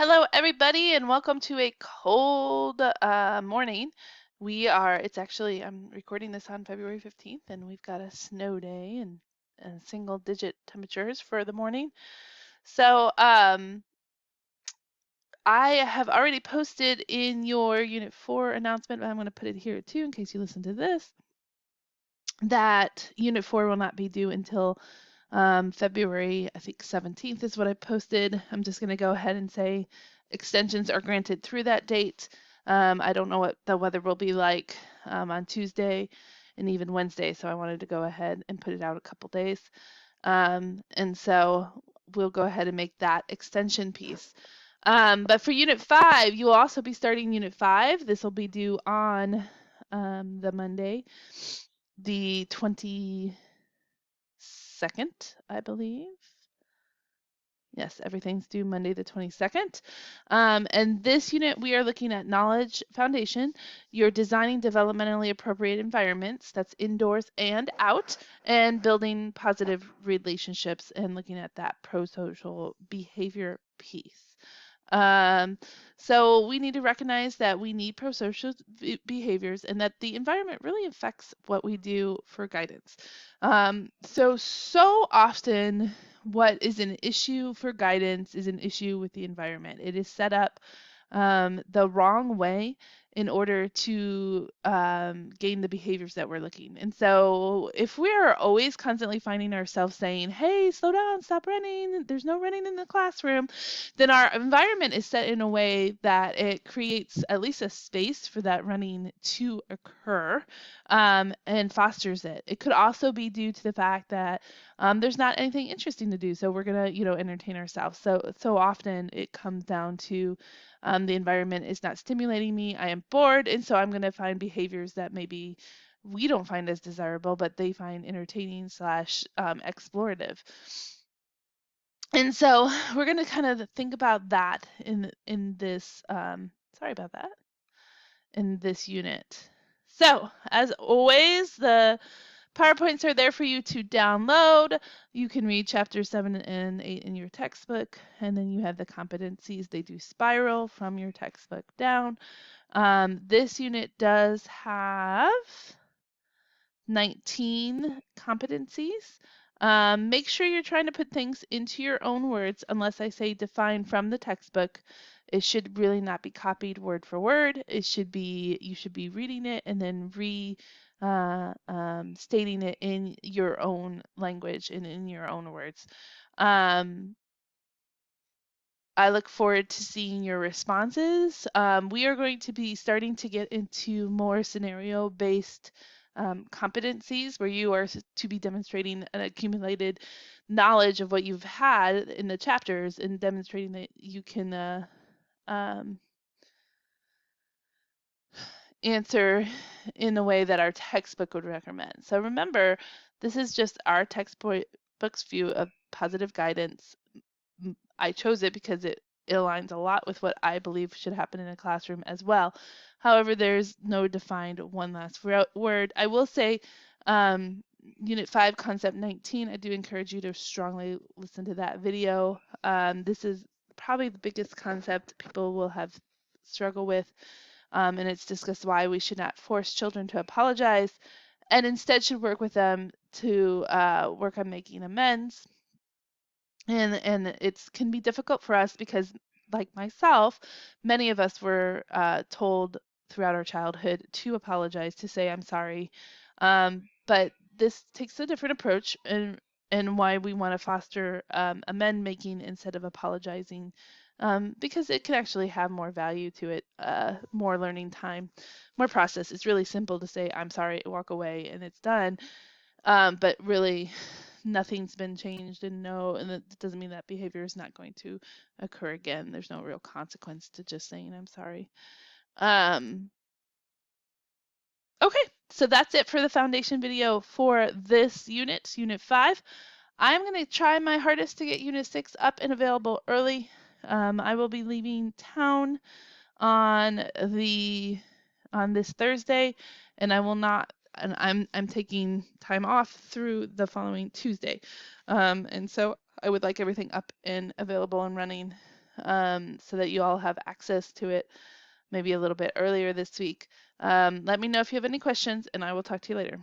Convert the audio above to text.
Hello, everybody, and welcome to a cold morning. I'm recording this on February 15th, and we've got a snow day and single digit temperatures for the morning. So, I have already posted in your Unit 4 announcement, but I'm going to put it here too in case you listen to this, that Unit 4 will not be due until February, I think 17th is what I posted. I'm just going to go ahead and say extensions are granted through that date. I don't know what the weather will be like on Tuesday and even Wednesday, so I wanted to go ahead and put it out a couple days. And so we'll go ahead and make that extension piece. But for Unit 5, you will also be starting Unit 5. This will be due on the Monday, the 22nd, I believe. Yes, everything's due Monday the 22nd. And this unit, we are looking at knowledge foundation. You're designing developmentally appropriate environments, that's indoors and out, and building positive relationships and looking at that pro-social behavior piece. Um, so we need to recognize that we need pro-social behaviors and that the environment really affects what we do for guidance. So often what is an issue for guidance is an issue with the environment. It is set up the wrong way in order to gain the behaviors that we're looking. And so if we're always constantly finding ourselves saying, hey, slow down, stop running, there's no running in the classroom, then our environment is set in a way that it creates at least a space for that running to occur and fosters it. It could also be due to the fact that there's not anything interesting to do, so we're gonna, entertain ourselves. So often it comes down to the environment is not stimulating me. I am bored, and so I'm gonna find behaviors that maybe we don't find as desirable, but they find entertaining slash explorative. And so we're going to kind of think about that in this sorry about that, in this unit. So as always, the PowerPoints are there for you to download. You can read chapters 7 and 8 in your textbook, and then you have the competencies. They do spiral from your textbook down. This unit does have 19 competencies. Make sure you're trying to put things into your own words unless I say define from the textbook. It should really not be copied word for word. You should be reading it and then stating it in your own language and in your own words. I look forward to seeing your responses. We are going to be starting to get into more scenario-based competencies where you are to be demonstrating an accumulated knowledge of what you've had in the chapters and demonstrating that you can um, answer in the way that our textbook would recommend. So remember, this is just our textbook's view of positive guidance. I chose it because it aligns a lot with what I believe should happen in a classroom as well. However, there's no defined one last word. I will say, Unit 5, Concept 19, I do encourage you to strongly listen to that video. This is probably the biggest concept people will have struggle with, and it's discussed why we should not force children to apologize and instead should work with them to work on making amends. And it can be difficult for us because, like myself, many of us were told throughout our childhood to apologize, to say I'm sorry. But this takes a different approach, and why we want to foster amend making instead of apologizing, because it can actually have more value to it, more learning time, more process. It's really simple to say I'm sorry, walk away, and it's done. But really, nothing's been changed, and that doesn't mean that behavior is not going to occur again. There's no real consequence to just saying I'm sorry. Um, okay, so that's it for the foundation video for this unit, Unit 5. I'm going to try my hardest to get Unit 6 up and available early. I will be leaving town on this Thursday, and I will not, and I'm taking time off through the following Tuesday, and so I would like everything up and available and running so that you all have access to it maybe a little bit earlier this week. Let me know if you have any questions, and I will talk to you later.